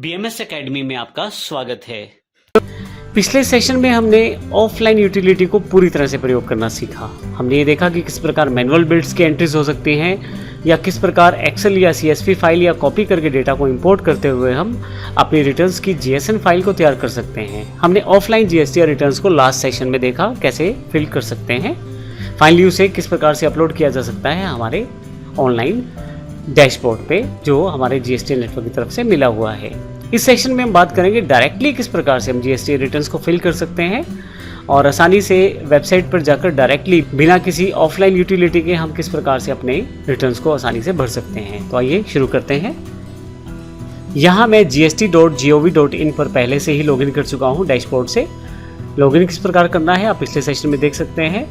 BMS academy में आपका स्वागत है। पिछले सेशन में हमने ऑफलाइन यूटिलिटी को पूरी तरह से प्रयोग करना सीखा। हमने ये देखा कि किस प्रकार मैनुअल बिल्ड्स के एंट्रीज हो सकती हैं या किस प्रकार एक्सेल या CSV फाइल या कॉपी करके डेटा को इंपोर्ट करते हुए हम अपनी रिटर्न्स की GSN फाइल को तैयार कर सकते हैं। हमने ऑफलाइन GSTR रिटर्न्स को लास्ट सेशन में देखा कैसे फिल कर सकते हैं। फाइनली उसे किस प्रकार से अपलोड किया जा सकता है हमारे ऑनलाइन डैशबोर्ड पे जो हमारे GSTR नेटवर्क की तरफ से मिला हुआ है। इस सेशन में हम बात करेंगे डायरेक्टली किस प्रकार से हम GSTR रिटर्न्स को फिल कर सकते हैं और आसानी से वेबसाइट पर जाकर डायरेक्टली बिना किसी ऑफलाइन यूटिलिटी के हम किस प्रकार से अपने रिटर्न्स को आसानी से भर सकते हैं। तो आइए शुरू करते हैं। यहाँ मैं gst.gov.in पर पहले से ही लॉगिन कर चुका हूँ। डैशबोर्ड से लॉगिन किस प्रकार करना है आप पिछले सेशन में देख सकते हैं।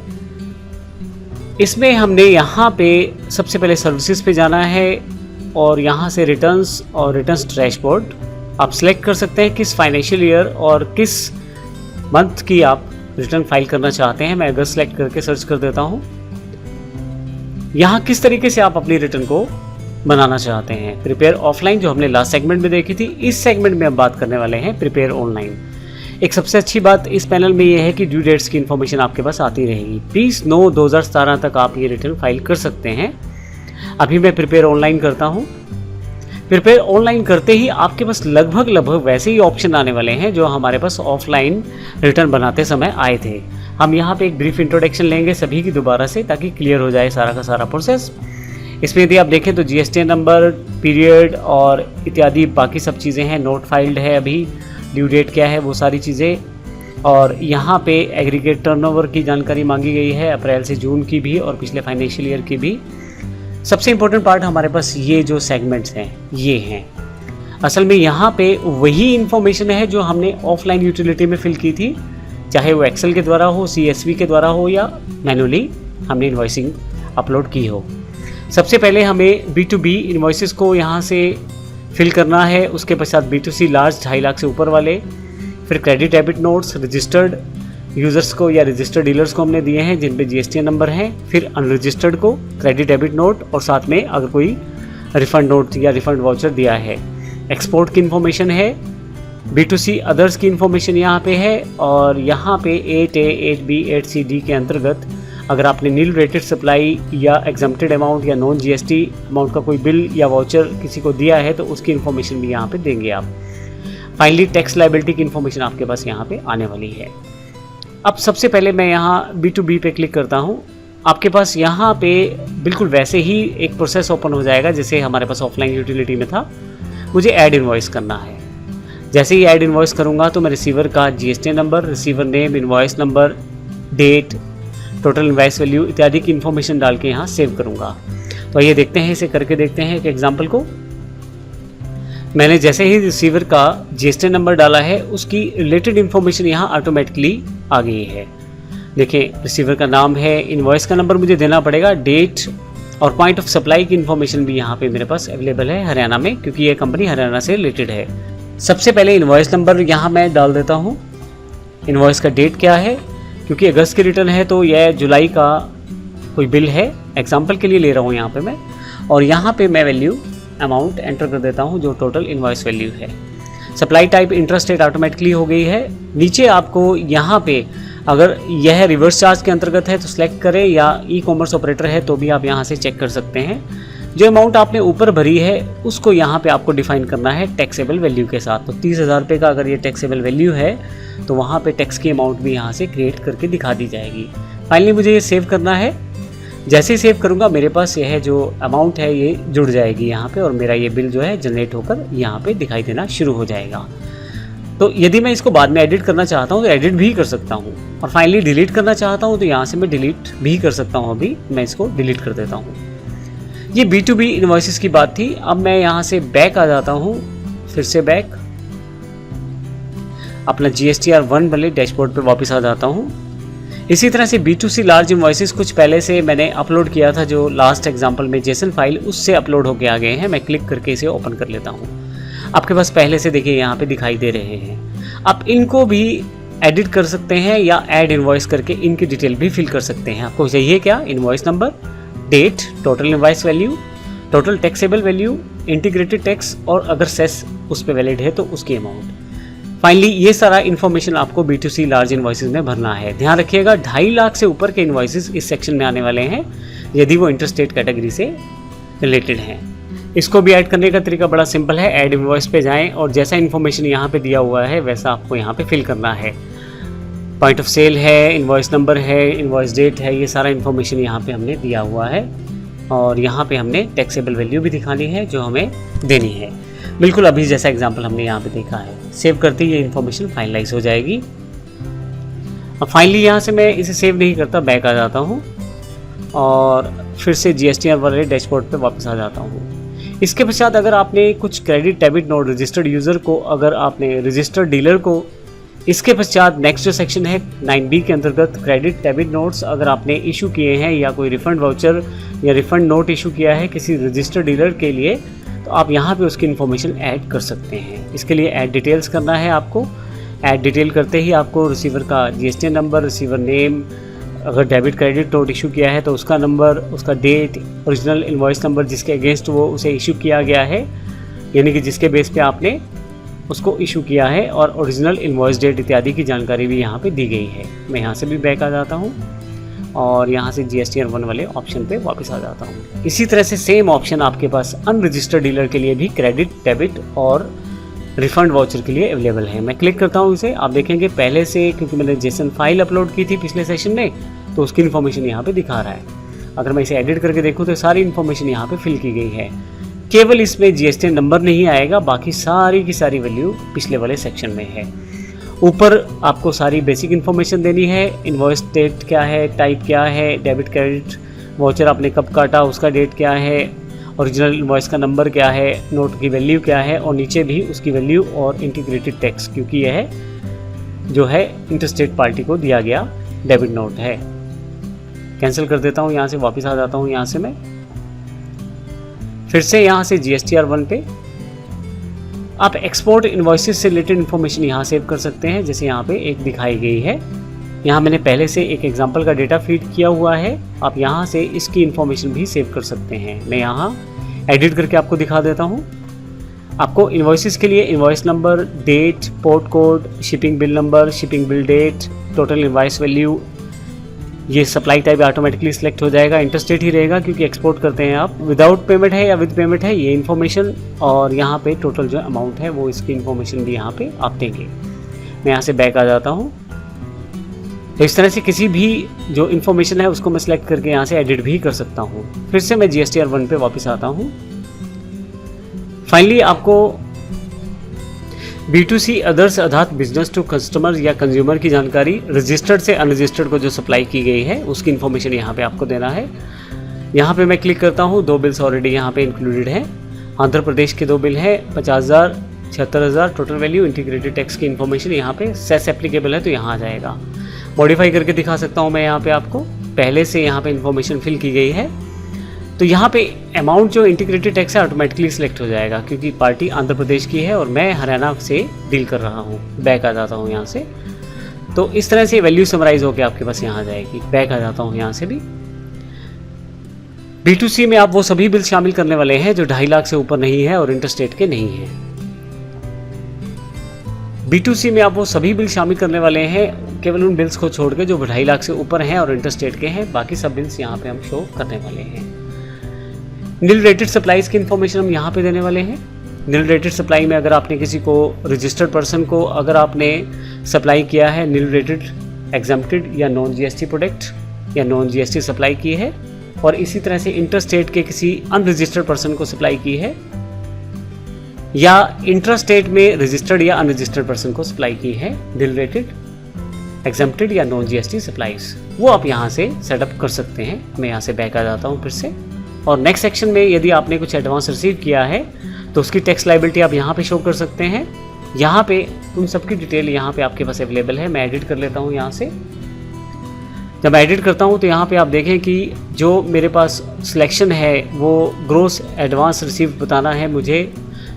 इसमें हमने यहाँ पे सबसे पहले सर्विसेज पे जाना है और यहाँ से रिटर्न्स और रिटर्न्स डैशबोर्ड आप सिलेक्ट कर सकते हैं किस फाइनेंशियल ईयर और किस मंथ की आप रिटर्न फाइल करना चाहते हैं। मैं अगस्त सेलेक्ट करके सर्च कर देता हूँ। यहाँ किस तरीके से आप अपनी रिटर्न को बनाना चाहते हैं। प्रिपेयर ऑफलाइन जो हमने लास्ट सेगमेंट में देखी थी, इस सेगमेंट में हम बात करने वाले हैं प्रिपेयर ऑनलाइन। एक सबसे अच्छी बात इस पैनल में ये है कि ड्यू डेट्स की इन्फॉर्मेशन आपके पास आती रहेगी। 20/9/2017 तक आप ये रिटर्न फाइल कर सकते हैं। अभी मैं प्रिपेयर ऑनलाइन करता हूँ। प्रिपेयर ऑनलाइन करते ही आपके पास लगभग वैसे ही ऑप्शन आने वाले हैं जो हमारे पास ऑफलाइन रिटर्न बनाते समय आए थे। हम यहाँ पे एक ब्रीफ इंट्रोडक्शन लेंगे सभी की दोबारा से ताकि क्लियर हो जाए सारा का सारा प्रोसेस। इसमें यदि आप देखें तो GSTN नंबर, पीरियड और इत्यादि बाकी सब चीज़ें हैं। नोट फाइल्ड है, अभी ड्यू डेट क्या है, वो सारी चीज़ें। और यहाँ पे एग्रीगेट टर्नओवर की जानकारी मांगी गई है, अप्रैल से जून की भी और पिछले फाइनेंशियल ईयर की भी। सबसे इम्पोर्टेंट पार्ट हमारे पास ये जो सेगमेंट्स हैं ये हैं। असल में यहाँ पे वही इन्फॉर्मेशन है जो हमने ऑफलाइन यूटिलिटी में फिल की थी, चाहे वो एक्सेल के द्वारा हो, CSV के द्वारा हो या मैनुअली हमने इन्वॉइसिंग अपलोड की हो। सबसे पहले हमें B2B इन्वॉइसेस को यहाँ से फिल करना है। उसके पश्चात B2C लार्ज 2.5 लाख से ऊपर वाले, फिर credit debit notes registered users को या रजिस्टर्ड डीलर्स को हमने दिए हैं जिन पे GSTN नंबर हैं, फिर अनरजिस्टर्ड को क्रेडिट डेबिट नोट और साथ में अगर कोई रिफंड नोट या रिफंड वाउचर दिया है। एक्सपोर्ट की इन्फॉर्मेशन है, B2C अदर्स की इन्फॉर्मेशन यहाँ पे है और यहाँ पे 8A, 8B, 8C, D के अंतर्गत अगर आपने नील रेटेड सप्लाई या एग्जम्प्टेड अमाउंट या नॉन GST अमाउंट का कोई बिल या वाउचर किसी को दिया है तो उसकी इन्फॉर्मेशन भी यहाँ पे देंगे आप। फाइनली टैक्स लायबिलिटी की इन्फॉर्मेशन आपके पास यहाँ पे आने वाली है। अब सबसे पहले मैं यहाँ B2B पे क्लिक करता हूँ। आपके पास यहाँ पे बिल्कुल वैसे ही एक प्रोसेस ओपन हो जाएगा जैसे हमारे पास ऑफलाइन यूटिलिटी में था। मुझे ऐड इन्वॉइस करना है। जैसे ही ऐड इन्वॉइस करूँगा तो मैं रिसीवर का GSTN number, receiver name, invoice number, date, total invoice value इत्यादि की इन्फॉर्मेशन डाल के यहाँ सेव करूँगा। तो ये देखते हैं, इसे करके देखते हैं एक एग्जाम्पल को। मैंने जैसे ही रिसीवर का GSTN नंबर डाला है उसकी रिलेटेड इन्फॉर्मेशन यहाँ ऑटोमेटिकली आ गई है। देखें रिसीवर का नाम है, इन्वॉइस का नंबर मुझे देना पड़ेगा, डेट और पॉइंट ऑफ सप्लाई की इन्फॉर्मेशन भी यहाँ पे मेरे पास अवेलेबल है हरियाणा में, क्योंकि ये कंपनी हरियाणा से रिलेटेड है। सबसे पहले इन्वॉइस नंबर यहाँ मैं डाल देता हूँ। इन्वॉइस का डेट क्या है, क्योंकि अगस्त की रिटर्न है तो यह जुलाई का कोई बिल है, एग्जाम्पल के लिए ले रहा हूँ यहाँ पे मैं। और यहाँ पे मैं वैल्यू अमाउंट एंटर कर देता हूँ जो टोटल इन्वॉइस वैल्यू है। Supply type intra state automatically हो गई है। नीचे आपको यहाँ पे अगर यह रिवर्स चार्ज के अंतर्गत है तो सिलेक्ट करें या ई-कॉमर्स ऑपरेटर है तो भी आप यहाँ से चेक कर सकते हैं। जो अमाउंट आपने ऊपर भरी है उसको यहाँ पे आपको डिफाइन करना है टैक्सेबल वैल्यू के साथ। तो 30,000 रुपये का अगर ये टैक्सेबल वैल्यू है तो वहाँ पे टैक्स की अमाउंट भी यहाँ से क्रिएट करके दिखा दी जाएगी। फाइनली मुझे ये सेव करना है। जैसे ही सेव करूँगा मेरे पास यह जो अमाउंट है ये जुड़ जाएगी यहाँ पे और मेरा ये बिल जो है जनरेट होकर यहाँ पे दिखाई देना शुरू हो जाएगा। तो यदि मैं इसको बाद में एडिट करना चाहता हूँ तो एडिट भी कर सकता हूँ और फाइनली डिलीट करना चाहता हूँ तो यहाँ से मैं डिलीट भी कर सकता हूँ। अभी मैं इसको डिलीट कर देता हूँ। ये B2B इन्वॉइसेस की बात थी। अब मैं यहाँ से बैक आ जाता हूँ, फिर से बैक अपना GSTR 1 वाले डैशबोर्ड पे वापस आ जाता हूँ। इसी तरह से B2C लार्ज इन्वॉइसेस कुछ पहले से मैंने अपलोड किया था जो लास्ट एग्जांपल में JSON फाइल उससे अपलोड होके आ गए हैं। मैं क्लिक करके इसे ओपन कर लेता हूँ। आपके पास पहले से देखिए यहाँ पे दिखाई दे रहे हैं। आप इनको भी एडिट कर सकते हैं या ऐड इन्वॉइस करके इनकी डिटेल भी फिल कर सकते हैं। आपको चाहिए क्या, invoice number, date, total invoice value, total taxable value, integrated tax और अगर सेस उस पर वैलिड है तो उसकी अमाउंट। फाइनली ये सारा इन्फॉर्मेशन आपको B2C लार्ज इन्वॉइसेस में भरना है। ध्यान रखिएगा 2.5 लाख से ऊपर के इन्वॉइसेस इस सेक्शन में आने वाले हैं यदि वो इंटरस्टेट कैटेगरी से रिलेटेड हैं। इसको भी ऐड करने का तरीका बड़ा सिंपल है। ऐड इन्वॉइस पे जाएं और जैसा इन्फॉर्मेशन यहाँ पे दिया हुआ है वैसा आपको यहाँ पे फिल करना है। पॉइंट ऑफ सेल है, इन्वॉइस नंबर है, इन्वॉइस डेट है, ये सारा इन्फॉर्मेशन यहाँ पे हमने दिया हुआ है और यहाँ पे हमने टैक्सेबल वैल्यू भी दिखानी है जो हमें देनी है। बिल्कुल अभी जैसा एग्जाम्पल हमने यहाँ पे देखा है। सेव करते ही ये इन्फॉर्मेशन फाइनलाइज हो जाएगी। अब फाइनली यहाँ से मैं इसे सेव नहीं करता, बैक आ जाता हूँ और फिर से GSTR वाले डैशबोर्ड पे वापस आ जाता हूँ। इसके पश्चात अगर आपने कुछ credit debit note registered user को, अगर आपने रजिस्टर्ड डीलर को, इसके पश्चात नेक्स्ट जो सेक्शन है 9B के अंतर्गत क्रेडिट डेबिट नोट्स अगर आपने इशू किए हैं या कोई रिफ़ंड वाउचर या रिफ़ंड नोट इशू किया है किसी रजिस्टर्ड डीलर के लिए, तो आप यहाँ पे उसकी इन्फॉर्मेशन ऐड कर सकते हैं। इसके लिए ऐड डिटेल्स करना है आपको। ऐड डिटेल करते ही आपको रिसीवर का GSTN नंबर, रिसीवर नेम, अगर डेबिट क्रेडिट नोट इशू किया है तो उसका नंबर, उसका डेट, ओरिजिनल इन्वॉइस नंबर जिसके अगेंस्ट वो उसे इशू किया गया है, यानी कि जिसके बेस पे आपने उसको इशू किया है, और ओरिजिनल इन्वॉइस डेट इत्यादि की जानकारी भी यहाँ पे दी गई है। मैं यहाँ से भी बैक आ जाता हूँ और यहाँ से GSTR 1 वाले ऑप्शन पे वापस आ जाता हूँ। इसी तरह से सेम ऑप्शन आपके पास अनरजिस्टर्ड डीलर के लिए भी क्रेडिट, डेबिट और रिफंड वाउचर के लिए अवेलेबल है। मैं क्लिक करता हूँ इसे। आप देखेंगे पहले से, क्योंकि मैंने JSON फाइल अपलोड की थी पिछले सेशन में, तो उसकी इन्फॉर्मेशन यहाँ पे दिखा रहा है। अगर मैं इसे एडिट करके देखूँ तो सारी इन्फॉर्मेशन यहाँ पे फिल की गई है। केवल इसमें GSTN नंबर नहीं आएगा, बाकी सारी की सारी वैल्यू पिछले वाले सेक्शन में है। ऊपर आपको सारी बेसिक इन्फॉर्मेशन देनी है। इन्वॉइस डेट क्या है, टाइप क्या है, डेबिट क्रेडिट वाउचर आपने कब काटा उसका डेट क्या है, ओरिजिनल इन्वॉइस का नंबर क्या है, नोट की वैल्यू क्या है, और नीचे भी उसकी वैल्यू और इंटीग्रेटेड टैक्स, क्योंकि यह जो है इंटरस्टेट पार्टी को दिया गया डेबिट नोट है। कैंसिल कर देता हूँ, यहाँ से वापस आ जाता हूँ। यहाँ से मैं फिर से यहाँ से GSTR 1 पे आप एक्सपोर्ट इन्वॉइसेस से रिलेटेड इन्फॉर्मेशन यहाँ सेव कर सकते हैं, जैसे यहाँ पे एक दिखाई गई है। यहाँ मैंने पहले से एक एग्जांपल का डेटा फीड किया हुआ है। आप यहाँ से इसकी इन्फॉर्मेशन भी सेव कर सकते हैं। मैं यहाँ एडिट करके आपको दिखा देता हूँ। आपको इन्वॉइसेस के लिए invoice number, date, port code, shipping bill number, shipping bill date, total invoice value, ये सप्लाई टाइप ऑटोमेटिकली सिलेक्ट हो जाएगा। इंटरस्टेट ही रहेगा क्योंकि एक्सपोर्ट करते हैं आप। विदाउट पेमेंट है या विद पेमेंट है, ये इन्फॉर्मेशन, और यहाँ पे टोटल जो अमाउंट है वो इसकी इन्फॉर्मेशन भी यहाँ पे आप देंगे। मैं यहाँ से बैक आ जाता हूँ। तो इस तरह से किसी भी जो इन्फॉर्मेशन है उसको मैं सिलेक्ट करके यहाँ से एडिट भी कर सकता हूँ। फिर से मैं GSTR 1 पे वापस आता हूँ। फाइनली आपको B2C अदर्स अर्थात बिजनेस टू कस्टमर या कंज्यूमर की जानकारी रजिस्टर्ड से अनरजिस्टर्ड को जो सप्लाई की गई है उसकी इन्फॉर्मेशन यहाँ पे आपको देना है। यहाँ पे मैं क्लिक करता हूँ। 2 बिल्स ऑलरेडी यहाँ पे इंक्लूडेड हैं। आंध्र प्रदेश के 2 बिल हैं, 50,000, 76,000 टोटल वैल्यू। इंटीग्रेटेड टैक्स की इन्फॉर्मेशन यहाँ पे सेस एप्लीकेबल है तो यहाँ आ जाएगा। मॉडिफाई करके दिखा सकता हूँ मैं यहाँ पे आपको। पहले से यहाँ पे इन्फॉर्मेशन फिल की गई है तो यहाँ पे अमाउंट जो इंटीग्रेटेड टैक्स है ऑटोमेटिकली सिलेक्ट हो जाएगा, क्योंकि पार्टी आंध्र प्रदेश की है और मैं हरियाणा से डील कर रहा हूँ। बैक आ जाता हूँ यहाँ से। तो इस तरह से वैल्यू समराइज होकर आपके पास यहाँ आ जाएगी। बैक आ जाता हूँ यहाँ से भी। B2C में आप वो सभी बिल शामिल करने वाले हैं जो 2.5 लाख से ऊपर नहीं है और इंटरस्टेट के नहीं हैं। B2C में आप वो सभी बिल शामिल करने वाले हैं केवल उन बिल्स को छोड़ के जो 2.5 लाख से ऊपर हैं और इंटरस्टेट के हैं। बाकी सब बिल्स यहाँ पे हम शो करने वाले हैं। नील रेटेड सप्लाईज की इन्फॉर्मेशन हम यहाँ पे देने वाले हैं। नील रेटेड सप्लाई में अगर आपने किसी को रजिस्टर्ड पर्सन को अगर आपने सप्लाई किया है नील रेटेड, एग्जम्प्टेड या नॉन GST प्रोडक्ट या नॉन GST सप्लाई की है, और इसी तरह से इंटरस्टेट के किसी अनरजिस्टर्ड पर्सन को सप्लाई की है, या इंट्रास्टेट में रजिस्टर्ड या अनरजिस्टर्ड पर्सन को सप्लाई की है नील रेटेड, एग्जम्प्टेड या नॉन GST सप्लाईज, वो आप यहाँ से सेटअप कर सकते हैं। मैं यहाँ से बैक आ जाता हूँ फिर से। और नेक्स्ट सेक्शन में यदि आपने कुछ एडवांस रिसीव किया है तो उसकी टैक्स लायबिलिटी आप यहाँ पे शो कर सकते हैं। यहाँ पे उन सब की डिटेल यहाँ पे आपके पास अवेलेबल है। मैं एडिट कर लेता हूँ यहाँ से। जब मैं एडिट करता हूँ तो यहाँ पे आप देखें कि जो मेरे पास सिलेक्शन है वो ग्रोस एडवांस रिसीव बताना है मुझे,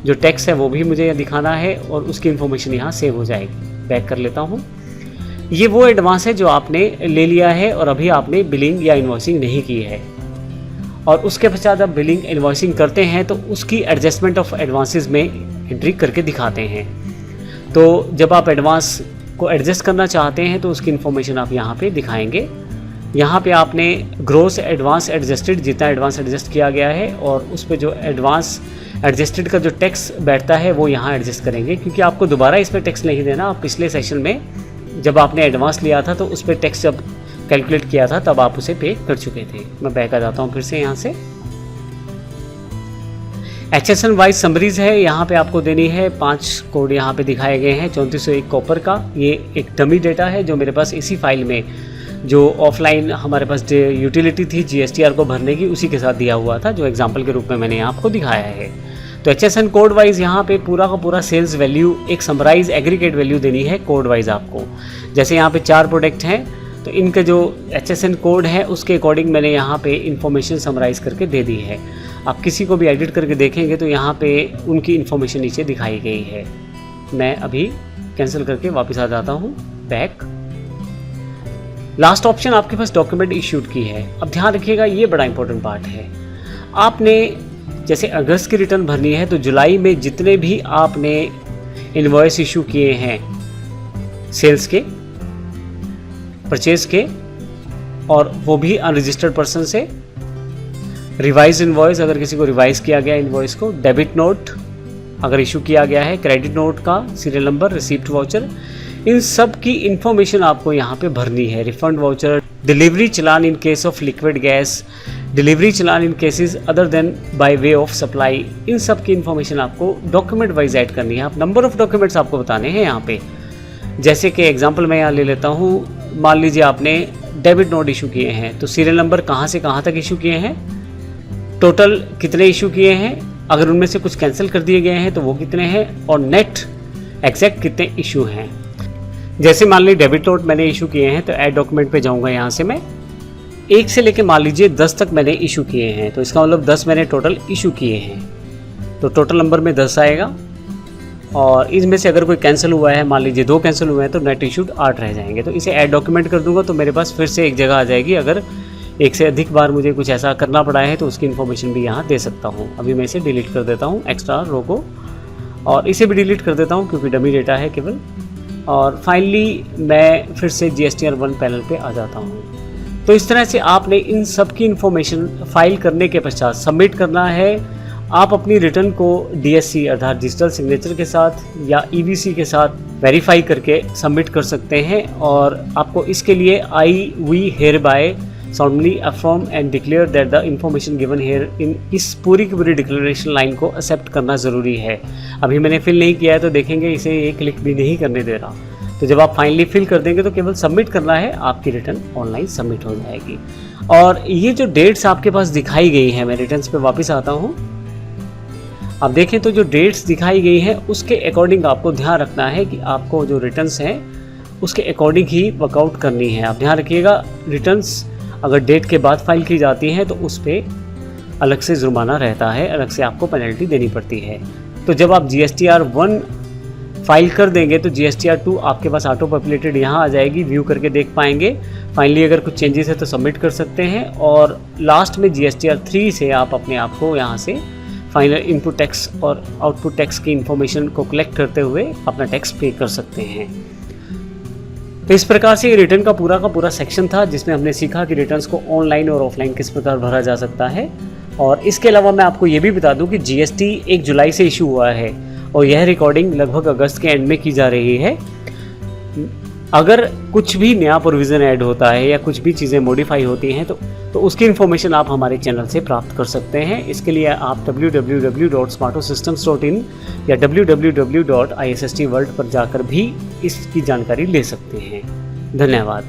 जो टैक्स है वो भी मुझे दिखाना है और उसकी इन्फॉर्मेशन यहाँ सेव हो जाएगी। बैक कर लेता हूँ। ये वो एडवांस है जो आपने ले लिया है और अभी आपने बिलिंग या इन्वॉइसिंग नहीं की है। और उसके पश्चात आप बिलिंग इनवॉइसिंग करते हैं तो उसकी एडजस्टमेंट ऑफ एडवांसेस में एंट्री करके दिखाते हैं। तो जब आप एडवांस को एडजस्ट करना चाहते हैं तो उसकी इन्फॉर्मेशन आप यहाँ पे दिखाएंगे। यहाँ पे आपने ग्रोस एडवांस एडजस्टेड जितना एडवांस एडजस्ट किया गया है और उस पर जो एडवांस एडजस्टेड का जो टैक्स बैठता है वो यहाँ एडजस्ट करेंगे, क्योंकि आपको दोबारा इस पर टैक्स नहीं देना। आप पिछले सेशन में जब आपने एडवांस लिया था तो उस पर टैक्स जब कैलकुलेट किया था तब आप उसे पे कर चुके थे। मैं बैक आ जाता हूँ फिर से यहाँ से। HSN वाइज समरीज है, यहाँ पे आपको देनी है 5 कोड यहाँ पे दिखाए गए हैं 3401 कॉपर का। ये एक डमी डेटा है जो मेरे पास इसी फाइल में जो ऑफलाइन हमारे पास यूटिलिटी थी GSTR को भरने की उसी के साथ दिया हुआ था, जो एग्जांपल के रूप में मैंने आपको दिखाया है। तो HSN कोड वाइज यहाँ पे पूरा का पूरा सेल्स वैल्यू एक समराइज एग्रीगेट वैल्यू देनी है कोड वाइज आपको। जैसे यहाँ पे 4 प्रोडक्ट हैं तो इनका जो HSN कोड है उसके अकॉर्डिंग मैंने यहाँ पे इंफॉर्मेशन समराइज करके दे दी है। आप किसी को भी एडिट करके देखेंगे तो यहाँ पे उनकी इन्फॉर्मेशन नीचे दिखाई गई है। मैं अभी कैंसिल करके वापस आ जाता हूँ बैक। लास्ट ऑप्शन आपके पास डॉक्यूमेंट इश्यूड की है। अब ध्यान रखिएगा, ये बड़ा इंपॉर्टेंट पार्ट है। आपने जैसे अगस्त की रिटर्न भरनी है तो जुलाई में जितने भी आपने इनवॉइस इशू किए हैं सेल्स के, परचेज के, और वो भी अनरजिस्टर्ड पर्सन से, रिवाइज इनवॉइस अगर किसी को रिवाइज किया गया इनवॉइस को, डेबिट नोट अगर इशू किया गया है, क्रेडिट नोट का सीरियल नंबर, रिसीप्ट वाउचर, इन सब की इंफॉर्मेशन आपको यहाँ पे भरनी है। Refund voucher, delivery challan in case of liquid gas, delivery challan in cases other than by way of supply, इन सब की इंफॉर्मेशन आपको डॉक्यूमेंट वाइज ऐड करनी है। आप नंबर ऑफ डॉक्यूमेंट्स आपको बताने हैं यहाँ पे। जैसे कि एग्जांपल मैं यहाँ ले लेता हूँ, मान लीजिए आपने डेबिट नोट इशू किए हैं तो सीरियल नंबर कहाँ से कहाँ तक इशू किए हैं, टोटल कितने इशू किए हैं, अगर उनमें से कुछ कैंसिल कर दिए गए हैं तो वो कितने हैं, और नेट एग्जैक्ट कितने इशू हैं। जैसे मान लीजिए डेबिट नोट मैंने इशू किए हैं तो ऐड डॉक्यूमेंट पे जाऊंगा। यहाँ से मैं 1 से लेके मान लीजिए 10 तक मैंने इशू किए हैं, तो इसका मतलब 10 मैंने टोटल इशू किए हैं, तो टोटल नंबर में 10 आएगा। और इसमें से अगर कोई कैंसिल हुआ है, मान लीजिए 2 कैंसिल हुए हैं तो नेट इशूड 8 रह जाएंगे। तो इसे ऐड डॉक्यूमेंट कर दूंगा तो मेरे पास फिर से एक जगह आ जाएगी। अगर एक से अधिक बार मुझे कुछ ऐसा करना पड़ा है तो उसकी इन्फॉर्मेशन भी यहाँ दे सकता हूँ। अभी मैं इसे डिलीट कर देता हूँ एक्स्ट्रा रो को, और इसे भी डिलीट कर देता हूँ क्योंकि डमी डेटा है केवल। और फाइनली मैं फिर से GSTR 1 पैनल पे आ जाता हूँ। तो इस तरह से आपने इन सब की इन्फॉर्मेशन फाइल करने के पश्चात सबमिट करना है। आप अपनी रिटर्न को DSC अर्थात डिजिटल सिग्नेचर के साथ या EVC के साथ वेरीफाई करके सबमिट कर सकते हैं। और आपको इसके लिए we hereby solemnly affirm and declare that the information given here in इस पूरी की पूरी डिक्लेरेशन लाइन को एक्सेप्ट करना ज़रूरी है। अभी मैंने फिल नहीं किया है तो देखेंगे इसे एक क्लिक भी नहीं करने दे रहा। तो जब आप फाइनली फिल कर देंगे तो केवल सबमिट करना है, आपकी रिटर्न ऑनलाइन सबमिट हो जाएगी। और ये जो डेट्स आपके पास दिखाई गई हैं, मैं रिटर्न्स पे वापस आता हूँ। आप देखें तो जो डेट्स दिखाई गई हैं उसके अकॉर्डिंग आपको ध्यान रखना है कि आपको जो रिटर्न्स हैं उसके अकॉर्डिंग ही वर्कआउट करनी है। आप ध्यान रखिएगा, रिटर्न्स अगर डेट के बाद फाइल की जाती हैं तो उस पर अलग से जुर्माना रहता है, अलग से आपको पेनल्टी देनी पड़ती है। तो जब आप GSTR 1 फाइल कर देंगे तो GSTR 2 आपके पास ऑटो पॉपुलेटेड यहाँ आ जाएगी, व्यू करके देख पाएंगे। फाइनली अगर कुछ चेंजेस है तो सबमिट कर सकते हैं। और लास्ट में GSTR 3 से आप अपने आप को यहाँ से फाइनल इनपुट टैक्स और आउटपुट टैक्स की इंफॉर्मेशन को कलेक्ट करते हुए अपना टैक्स पे कर सकते हैं। तो इस प्रकार से ये रिटर्न का पूरा सेक्शन था जिसमें हमने सीखा कि रिटर्न्स को ऑनलाइन और ऑफलाइन किस प्रकार भरा जा सकता है। और इसके अलावा मैं आपको ये भी बता दूं कि GST 1 जुलाई से इशू हुआ है और यह रिकॉर्डिंग लगभग अगस्त के एंड में की जा रही है। अगर कुछ भी नया प्रोविज़न ऐड होता है या कुछ भी चीज़ें मॉडिफाई होती हैं तो उसकी इन्फॉर्मेशन आप हमारे चैनल से प्राप्त कर सकते हैं। इसके लिए आप www.smartosystems.in या www.issstworld पर जाकर भी इसकी जानकारी ले सकते हैं। धन्यवाद।